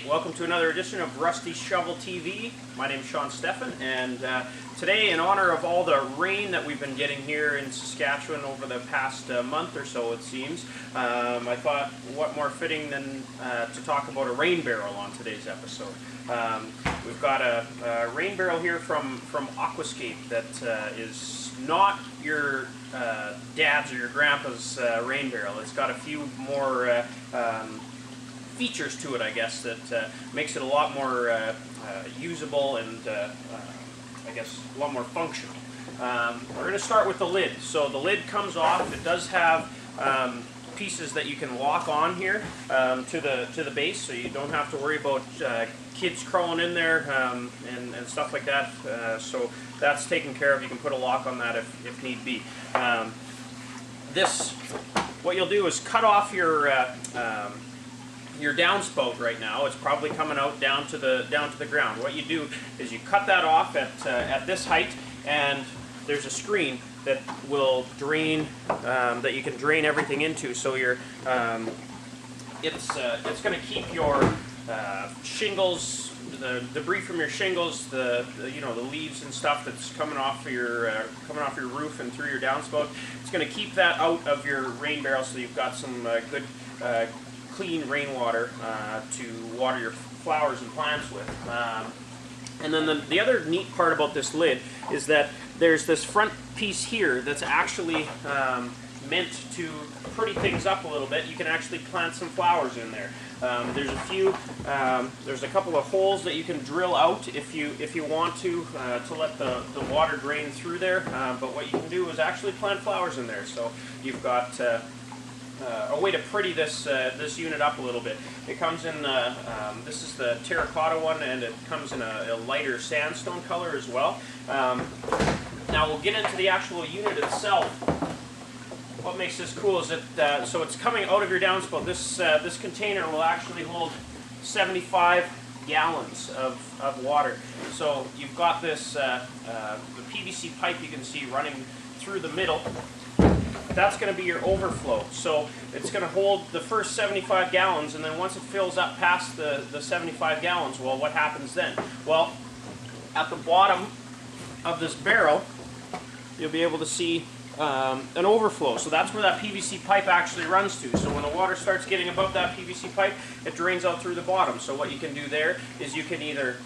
welcome to another edition of Rusty Shovel TV. My name is Sean Steffen, and today, in honor of all the rain that we've been getting here in Saskatchewan over the past month or so, it seems, I thought what more fitting than to talk about a rain barrel on today's episode. We've got a rain barrel here from Aquascape that is not your dad's or your grandpa's rain barrel. It's got a few more features to it, I guess, that makes it a lot more usable and I guess a lot more functional. We're going to start with the lid. So the lid comes off. It does have pieces that you can lock on here to the base, so you don't have to worry about kids crawling in there and stuff like that. So that's taken care of. You can put a lock on that if need be. What you'll do is cut off your downspout right now. It's probably coming out down to the ground. What you do is you cut that off at this height, and there's a screen that will drain, that you can drain everything into. So it's going to keep your shingles, the debris from your shingles, the leaves and stuff that's coming off your roof and through your downspout. It's going to keep that out of your rain barrel, so you've got some good clean rainwater to water your flowers and plants with. And then the other neat part about this lid is that there's this front piece here that's actually meant to pretty things up a little bit. You can actually plant some flowers in there. There's a couple of holes that you can drill out if you want to let the water drain through there. But what you can do is actually plant flowers in there. So you've got a way to pretty this unit up a little bit. It comes in, this is the terracotta one, and it comes in a lighter sandstone color as well. Now we'll get into the actual unit itself. What makes this cool is that, so it's coming out of your downspout. This container will actually hold 75 gallons of water. So you've got this, the PVC pipe you can see running through the middle. That's going to be your overflow. So it's going to hold the first 75 gallons, and then once it fills up past the 75 gallons, well, what happens then? Well, at the bottom of this barrel, you'll be able to see an overflow. So that's where that PVC pipe actually runs to. So when the water starts getting above that PVC pipe, it drains out through the bottom. So what you can do there is you can either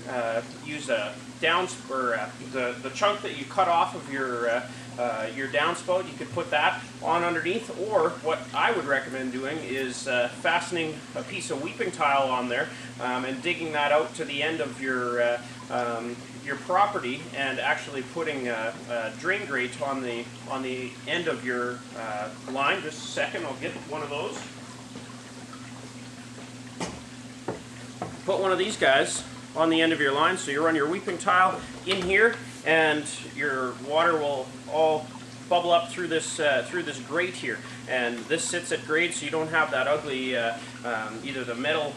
use a the chunk that you cut off of your downspout. You could put that on underneath, or what I would recommend doing is fastening a piece of weeping tile on there and digging that out to the end of your property, and actually putting a drain grate on the end of your line. Just a second, I'll get one of those. Put one of these guys on the end of your line, so you run your weeping tile in here, and your water will all bubble up through this grate here. And this sits at grade, so you don't have that ugly either the metal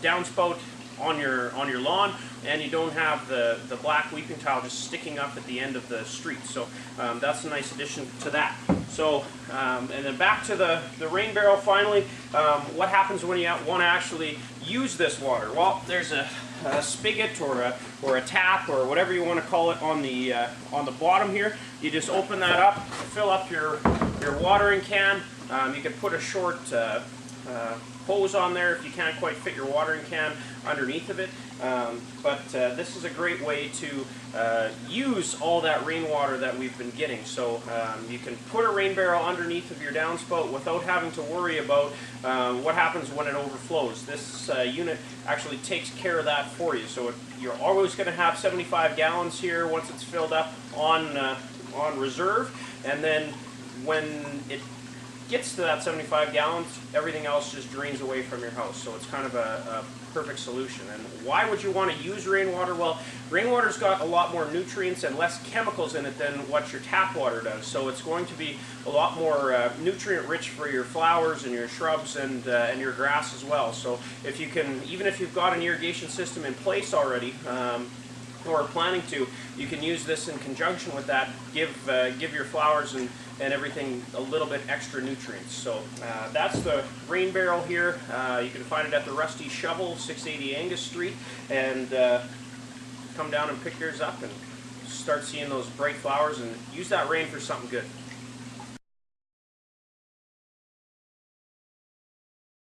downspout on your lawn, and you don't have the black weeping tile just sticking up at the end of the street. So that's a nice addition to that. So and then back to the rain barrel finally. What happens when you want to actually use this water? Well, there's a spigot or a tap or whatever you want to call it on the bottom here. You just open that up, fill up your watering can. You can put a short hose on there if you can't quite fit your watering can underneath of it. But this is a great way to use all that rainwater that we've been getting. So you can put a rain barrel underneath of your downspout without having to worry about what happens when it overflows. This unit actually takes care of that for you. So you're always going to have 75 gallons here once it's filled up on reserve, and then when it gets to that 75 gallons, everything else just drains away from your house. So it's kind of a perfect solution. And why would you want to use rainwater? Well, rainwater's got a lot more nutrients and less chemicals in it than what your tap water does. So it's going to be a lot more nutrient rich for your flowers and your shrubs and your grass as well. So if you can, even if you've got an irrigation system in place already, or planning to, you can use this in conjunction with that. Give your flowers and and everything a little bit extra nutrients. So that's the rain barrel here. You can find it at the Rusty Shovel, 680 Angus Street, and come down and pick yours up and start seeing those bright flowers and use that rain for something good.